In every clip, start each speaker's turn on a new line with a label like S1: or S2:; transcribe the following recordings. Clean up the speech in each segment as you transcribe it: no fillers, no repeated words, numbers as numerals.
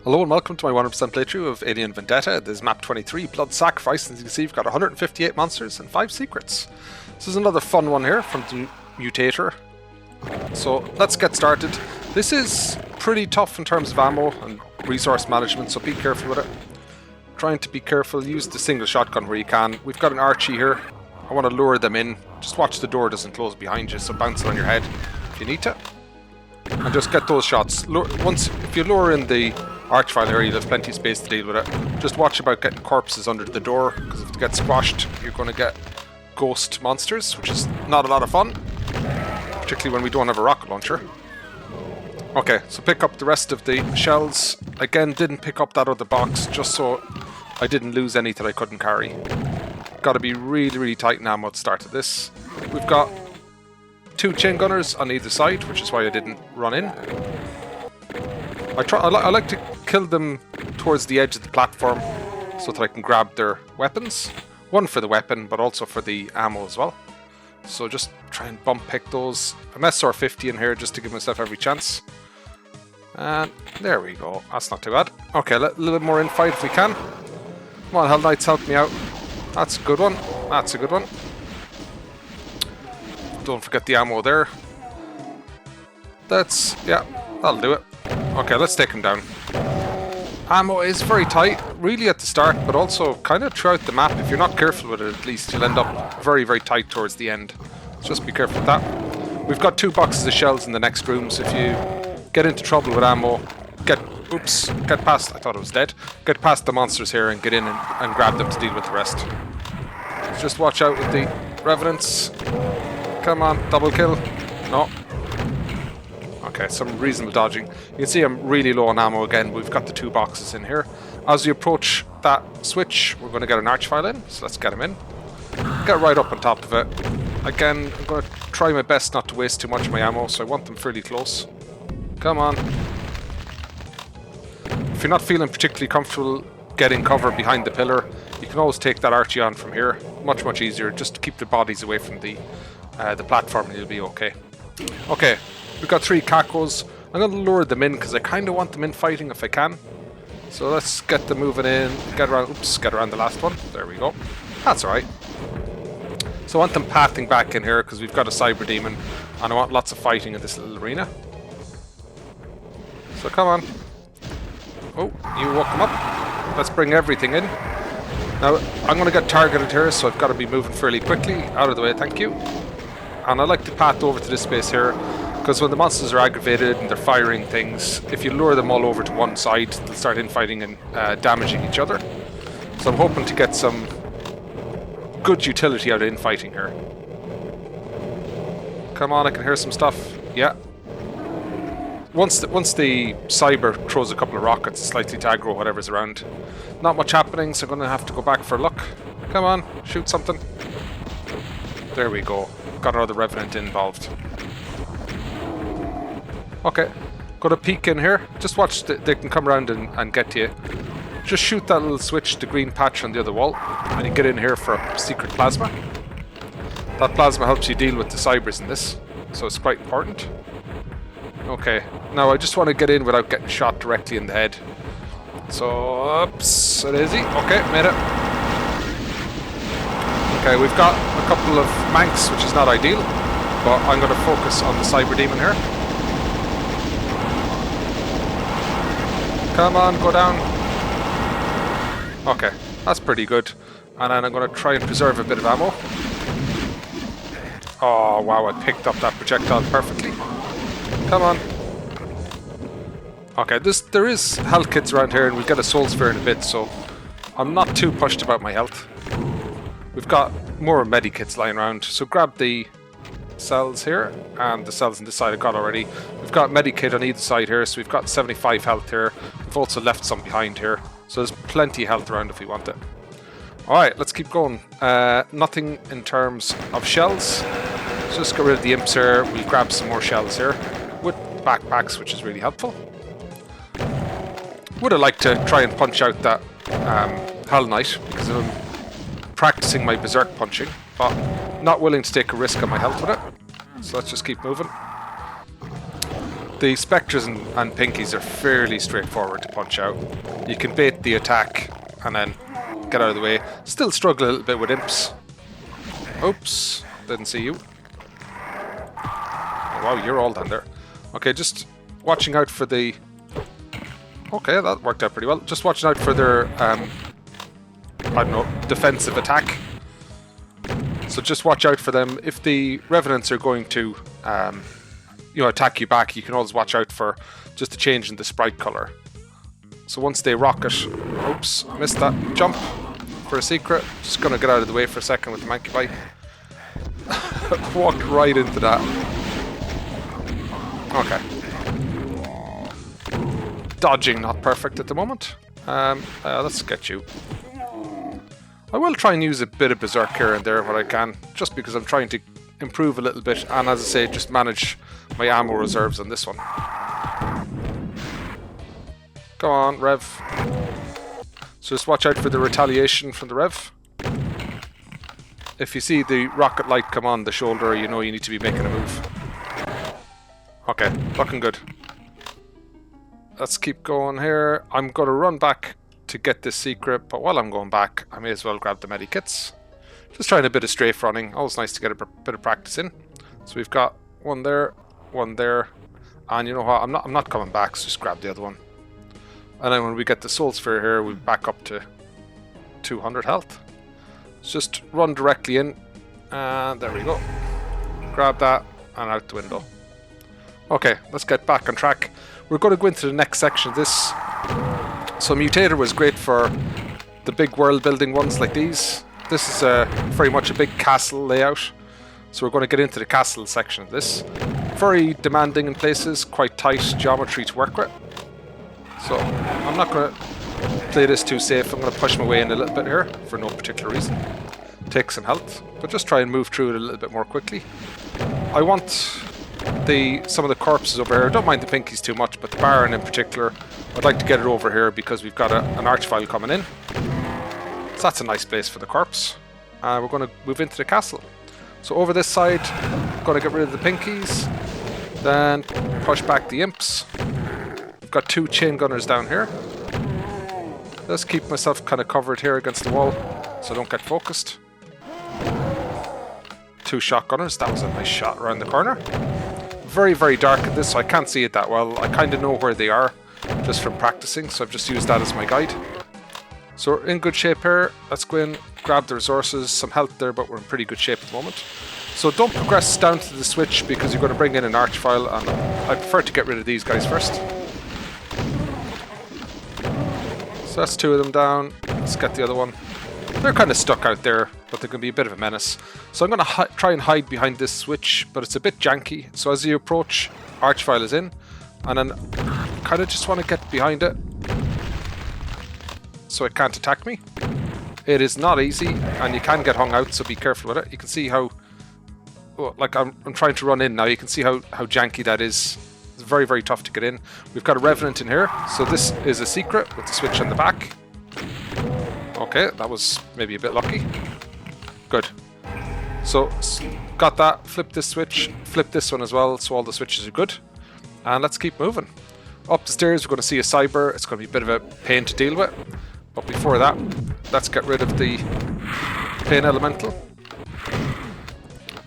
S1: Hello and welcome to my 100% playthrough of Alien Vendetta. This is Map23, Blood Sacrifice, and as you can see we've got 158 monsters and 5 secrets. This is another fun one here from the Mutator. So let's get started. This is pretty tough in terms of ammo and resource management, so be careful with it. Trying to be careful, use the single shotgun where you can. We've got an Archie here. I want to lure them in. Just watch the door doesn't close behind you, so bounce it on your head if you need to. And just get those shots. If you lure in the Archvile here, you'll have plenty of space to deal with it. Just watch about getting corpses under the door, because if they get squashed, you're going to get ghost monsters, which is not a lot of fun, particularly when we don't have a rocket launcher. Okay, so pick up the rest of the shells. Again, didn't pick up that other box, just so I didn't lose any that I couldn't carry. Got to be really tight in ammo at the start of this. We've got 2 chain gunners on either side, which is why I didn't run in. I like to kill them towards the edge of the platform so that I can grab their weapons. One for the weapon, but also for the ammo as well. So just try and bump pick those. I'm SR50 in here just to give myself every chance. And there we go. That's not too bad. Okay, a little bit more infight if we can. Come on, Hell Knights, help me out. That's a good one. That's a good one. Don't forget the ammo there. Yeah, that'll do it. Okay, let's take him down. Ammo is very tight, really at the start, but also kind of throughout the map. If you're not careful with it, at least, you'll end up very tight towards the end. Just be careful with that. We've got 2 boxes of shells in the next rooms. If you get into trouble with ammo, get past, I thought it was dead. Get past the monsters here and get in and grab them to deal with the rest. Just watch out with the revenants. Come on, double kill. No. Okay, some reasonable dodging. You can see I'm really low on ammo again. We've got the 2 boxes in here. As we approach that switch, we're going to get an Archvile in, so let's get him in. Get right up on top of it. Again, I'm going to try my best not to waste too much of my ammo, so I want them fairly close. Come on. If you're not feeling particularly comfortable getting cover behind the pillar, you can always take that Archie on from here. Much easier, just to keep the bodies away from the platform and you'll be okay. Okay. We've got 3 Kakos. I'm going to lure them in because I kind of want them in fighting if I can. So let's get them moving in. Get around the last one. There we go. That's alright. So I want them pathing back in here because we've got a Cyber Demon and I want lots of fighting in this little arena. So come on. Oh, you woke them up. Let's bring everything in. Now, I'm going to get targeted here, so I've got to be moving fairly quickly. Out of the way, thank you. And I like to path over to this space here, because when the monsters are aggravated and they're firing things, if you lure them all over to one side, they'll start infighting and damaging each other. So I'm hoping to get some good utility out of infighting here. Come on, I can hear some stuff. Yeah. Once the cyber throws a couple of rockets, it's likely to aggro whatever's around. Not much happening, so I'm going to have to go back for luck. Come on, shoot something. There we go. Got another Revenant involved. Okay, got a peek in here. Just watch, they can come around and get to you. Just shoot that little switch, the green patch on the other wall, and you get in here for a secret plasma. That plasma helps you deal with the cybers in this, so it's quite important. Okay, now I just want to get in without getting shot directly in the head. So, oops, it is easy. Okay, made it. Okay, we've got a couple of Manx, which is not ideal, but I'm going to focus on the Cyber Demon here. Come on, go down. Okay, that's pretty good. And then I'm going to try and preserve a bit of ammo. Oh, wow, I picked up that projectile perfectly. Come on. Okay, there is health kits around here, and we'll get a soul sphere in a bit, so I'm not too pushed about my health. We've got more medikits lying around, so grab the cells here, and the cells on this side I got already. We've got medikit on either side here, so we've got 75 health here. We've also left some behind here, so there's plenty of health around if we want it. Alright, let's keep going. Nothing in terms of shells. So just get rid of the imps here. We'll grab some more shells here with backpacks, which is really helpful. Would have liked to try and punch out that Hell Knight because I'm practicing my berserk punching, but not willing to take a risk on my health with it. So let's just keep moving. The Spectres and Pinkies are fairly straightforward to punch out. You can bait the attack and then get out of the way. Still struggle a little bit with Imps. Oops, didn't see you. Oh, wow, you're all down there. Okay, just watching out for the... Okay, that worked out pretty well. Just watching out for their, I don't know, defensive attack. So just watch out for them. If the Revenants are going to, you know, attack you back, you can always watch out for just a change in the sprite color. So once they rocket... Oops, missed that jump for a secret. Just gonna get out of the way for a second with the Monkey Bite. Walked right into that. Okay. Dodging not perfect at the moment. Let's get you. I will try and use a bit of Berserk here and there when I can, just because I'm trying to improve a little bit, and as I say, just manage my ammo reserves on this one. Go on, Rev. So just watch out for the retaliation from the Rev. If you see the rocket light come on the shoulder, you know you need to be making a move. Okay, looking good. Let's keep going here. I'm going to run back to get this secret, but while I'm going back, I may as well grab the medikits. Just trying a bit of strafe running. Always nice to get a bit of practice in. So we've got one there, and you know what? I'm not coming back. So just grab the other one. And then when we get the soul sphere here, we back up to 200 health. Let's just run directly in, and there we go. Grab that and out the window. Okay, let's get back on track. We're going to go into the next section of this. So Mutator was great for the big world building ones like these. This is very much a big castle layout. So we're going to get into the castle section of this. Very demanding in places, quite tight geometry to work with. So I'm not going to play this too safe. I'm going to push my way in a little bit here for no particular reason. Take some health, but just try and move through it a little bit more quickly. I want some of the corpses over here. I don't mind the Pinkies too much, but the Baron in particular, I'd like to get it over here because we've got an archvile coming in. So that's a nice place for the corpse. We're going to move into the castle. So over this side, going to get rid of the Pinkies, then push back the Imps. We've got 2 chain gunners down here. Let's keep myself kind of covered here against the wall so I don't get focused. 2 shotgunners. That was a nice shot around the corner. Very, very dark in this, so I can't see it that well. I kind of know where they are just from practicing, so I've just used that as my guide. So we're in good shape here. Let's go in, grab the resources, some health there, but we're in pretty good shape at the moment. So don't progress down to the switch because you're going to bring in an archvile, and I prefer to get rid of these guys first. So that's 2 of them down. Let's get the other one. They're kind of stuck out there, but they can be a bit of a menace. So I'm going to try and hide behind this switch, but it's a bit janky. So as you approach, archvile is in, and then kind of just want to get behind it so it can't attack me. It is not easy, and you can get hung out, so be careful with it. You can see how, well, like I'm trying to run in now. You can see how janky that is. It's very, very tough to get in. We've got a Revenant in here, so this is a secret with the switch on the back. Okay, that was maybe a bit lucky. Good. So, got that. Flip this switch. Flip this one as well, so all the switches are good. And let's keep moving. Up the stairs, we're going to see a Cyber. It's going to be a bit of a pain to deal with. But before that, let's get rid of the Pain Elemental.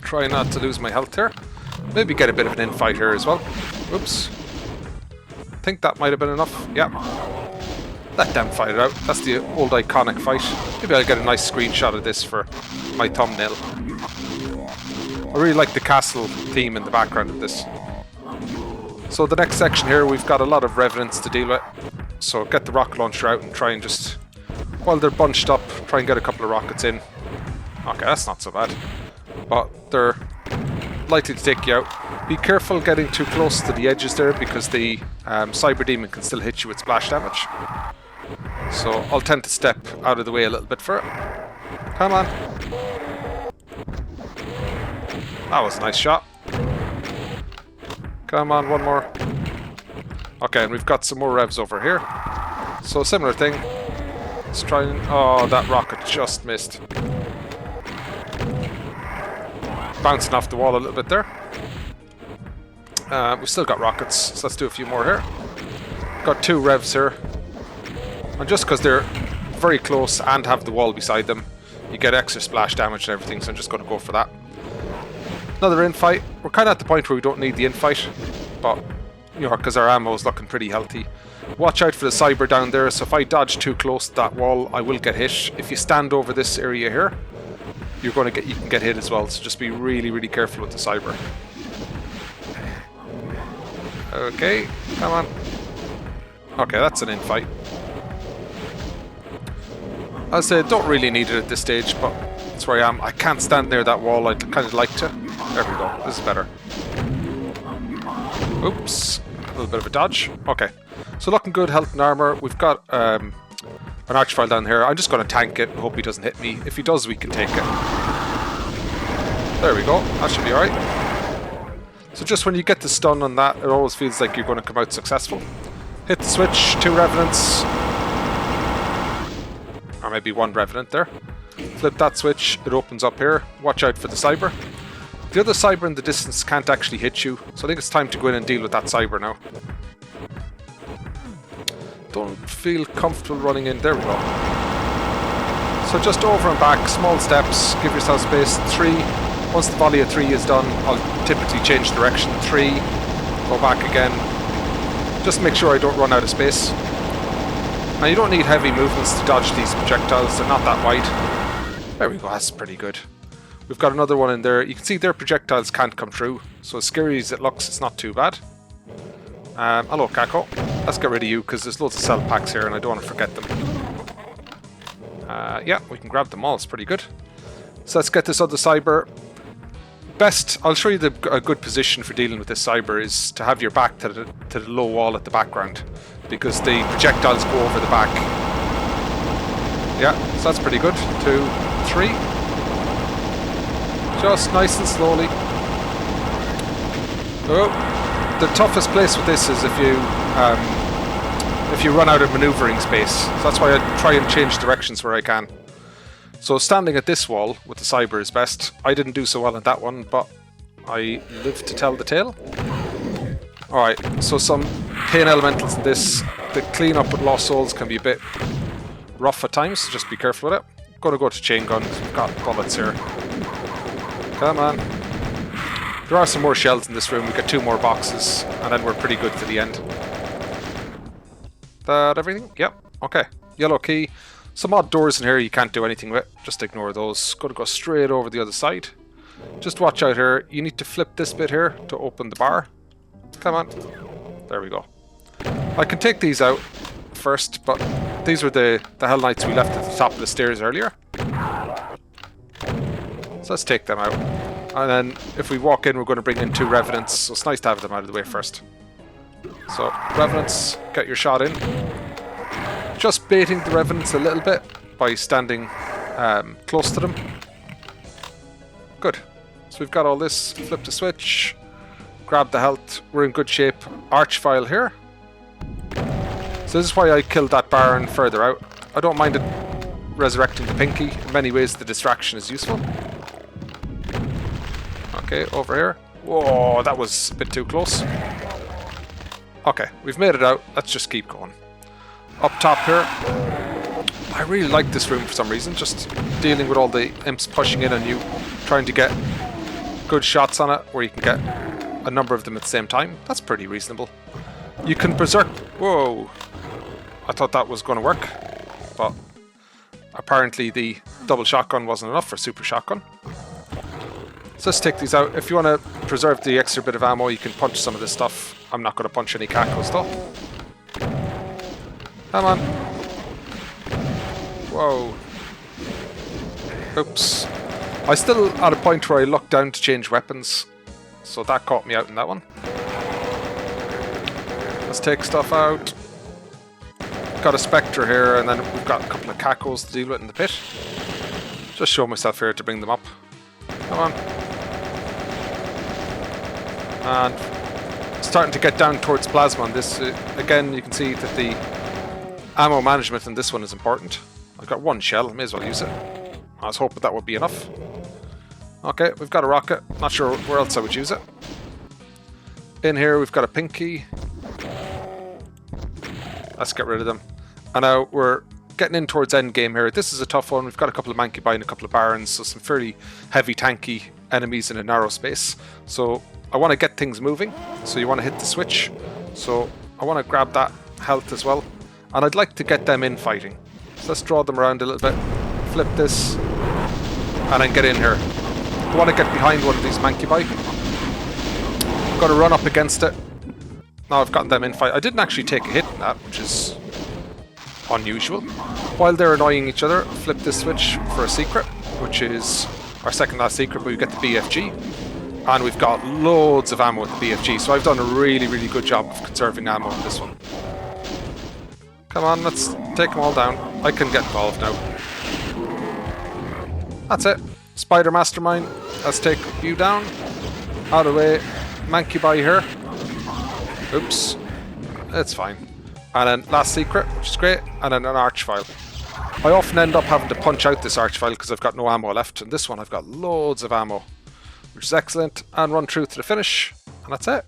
S1: Try not to lose my health here. Maybe get a bit of an infight here as well. Oops. I think that might have been enough. Yeah. Let them fight it out. That's the old iconic fight. Maybe I'll get a nice screenshot of this for my thumbnail. I really like the castle theme in the background of this. So the next section here, we've got a lot of Revenants to deal with. So get the rocket launcher out and try and just, while they're bunched up, try and get a couple of rockets in. Okay, that's not so bad. But they're likely to take you out. Be careful getting too close to the edges there because the Cyber Demon can still hit you with splash damage. So I'll tend to step out of the way a little bit for it. Come on. That was a nice shot. Come on, one more. Okay, and we've got some more revs over here. So similar thing. Let's try and... Oh, that rocket just missed. Bouncing off the wall a little bit there. We've still got rockets, so let's do a few more here. Got 2 revs here. And just because they're very close and have the wall beside them, you get extra splash damage and everything, so I'm just going to go for that. Another infight. We're kind of at the point where we don't need the infight, but, you know, because our ammo is looking pretty healthy. Watch out for the cyber down there, so if I dodge too close to that wall, I will get hit. If you stand over this area here, you can get hit as well, so just be really, really careful with the cyber. Okay, come on. Okay, that's an infight. I'll say don't really need it at this stage, but that's where I am. I can't stand near that wall. I'd kind of like to. There we go. This is better. Oops. A little bit of a dodge. Okay. So looking good, health and armor. We've got an archvile down here. I'm just going to tank it and hope he doesn't hit me. If he does, we can take it. There we go. That should be alright. So just when you get the stun on that, it always feels like you're going to come out successful. Hit the switch. 2 revenants. Or maybe 1 revenant there. Flip that switch, it opens up here. Watch out for the cyber. The other cyber in the distance can't actually hit you, so I think it's time to go in and deal with that cyber now. Don't feel comfortable running in. There we go. So just over and back, small steps, give yourself space. 3. Once the volley of 3 is done, I'll typically change direction. 3. Go back again. Just make sure I don't run out of space. Now you don't need heavy movements to dodge these projectiles, they're not that wide. There we go, that's pretty good. We've got another one in there. You can see their projectiles can't come through, so as scary as it looks, it's not too bad. Hello, Kako. Let's get rid of you, because there's loads of cell packs here and I don't want to forget them. Yeah, we can grab them all, it's pretty good. So let's get this other cyber. I'll show you a good position for dealing with this cyber is to have your back to the low wall at the background, because the projectiles go over the back. Yeah, so that's pretty good. 2, 3. Just nice and slowly. Oh, the toughest place with this is if you run out of maneuvering space. So that's why I try and change directions where I can. So standing at this wall with the cyber is best. I didn't do so well in that one, but I live to tell the tale. Alright, so some pain elementals in this. The cleanup with lost souls can be a bit rough at times, so just be careful with it. I'm going to go to chain gun, we've got bullets here. Come on. There are some more shells in this room, we got 2 more boxes, and then we're pretty good for the end. That everything? Yep, okay. Yellow key. Some odd doors in here you can't do anything with, just ignore those. Going to go straight over the other side. Just watch out here, you need to flip this bit here to open the bar. Come on. There we go. I can take these out first, but these were the Hell Knights we left at the top of the stairs earlier. So let's take them out. And then if we walk in, we're going to bring in 2 revenants, so it's nice to have them out of the way first. So, revenants, get your shot in. Just baiting the revenants a little bit by standing close to them. Good. So we've got all this. Flip the switch. Grab the health. We're in good shape. Archvile here. So this is why I killed that Baron further out. I don't mind it resurrecting the Pinky. In many ways the distraction is useful. Okay, over here. Whoa, that was a bit too close. Okay, we've made it out. Let's just keep going. Up top here. I really like this room for some reason. Just dealing with all the imps pushing in on you. Trying to get good shots on it where you can get a number of them at the same time. That's pretty reasonable. You can berserk... Whoa. I thought that was going to work. But apparently the double shotgun wasn't enough for super shotgun. So let's take these out. If you want to preserve the extra bit of ammo, you can punch some of this stuff. I'm not going to punch any Kakos though. Come on. Whoa. Oops. I still at a point where I looked down to change weapons, so that caught me out in that one. Let's take stuff out. Got a Spectre here, and then we've got a couple of Kakos to deal with in the pit. Just show myself here to bring them up. Come on. And starting to get down towards plasma on this. Again, you can see that the ammo management in this one is important. I've got 1 shell, may as well use it. I was hoping that would be enough. Okay, we've got a rocket. Not sure where else I would use it. in here we've got a pinky. Let's get rid of them. And now we're getting in towards end game here. This is a tough one. We've got a couple of Mancubi and a couple of Barons, so some fairly heavy tanky enemies in a narrow space. So I want to get things moving, so you want to hit the switch. So I want to grab that health as well, and I'd like to get them in fighting. So let's draw them around a little bit, flip this, and then get in here. I want to get behind one of these Mancubi. Got to run up against it. Now I've gotten them in fight. I didn't actually take a hit in that, which is unusual. While they're annoying each other, flip this switch for a secret, which is our second last secret, but we get the BFG. And we've got loads of ammo with the BFG, so I've done a really, really good job of conserving ammo in this one. Come on, let's take them all down. I can get involved now. That's it. Spider Mastermind, let's take you down. Out of the way. Mancubi here. Oops. It's fine. And then last secret, which is great, and then an Archvile. I often end up having to punch out this Archvile because I've got no ammo left, and this one I've got loads of ammo, which is excellent, and run through to the finish, and that's it.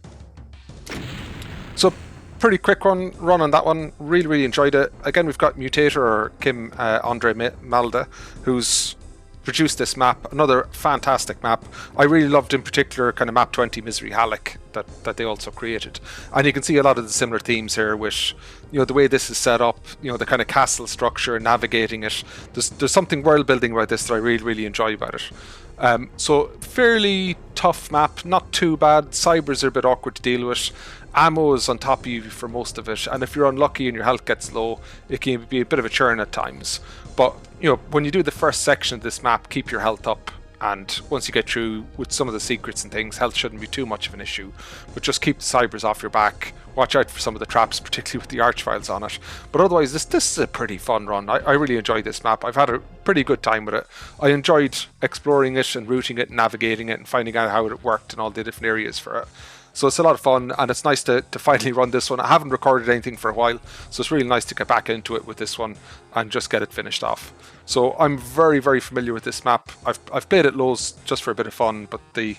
S1: So, pretty quick run on that one. Really, really enjoyed it. Again, we've got Mutator, or Kim Andre Malda, who's produced this map. Another fantastic map. I really loved in particular kind of Map20 Misery Halleck that they also created. And you can see a lot of the similar themes here with, you know, the way this is set up, you know, the kind of castle structure, navigating it. There's something world building about this that I really, really enjoy about it. So fairly tough map, not too bad. Cybers are a bit awkward to deal with. Ammo is on top of you for most of it, and if you're unlucky and your health gets low, it can be a bit of a churn at times. But you know, when you do the first section of this map, keep your health up, and once you get through with some of the secrets and things, health shouldn't be too much of an issue. But just keep the cybers off your back. Watch out for some of the traps, particularly with the Archviles on it. But otherwise, this is a pretty fun run. I really enjoyed this map. I've had a pretty good time with it. I enjoyed exploring it and routing it, and navigating it, and finding out how it worked and all the different areas for it. So it's a lot of fun, and it's nice to finally run this one. I haven't recorded anything for a while, so it's really nice to get back into it with this one and just get it finished off. So I'm very, very familiar with this map. I've played it loads just for a bit of fun, but this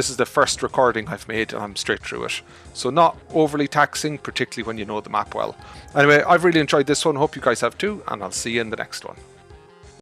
S1: is the first recording I've made, and I'm straight through it. So not overly taxing, particularly when you know the map well. Anyway, I've really enjoyed this one. Hope you guys have too, and I'll see you in the next one.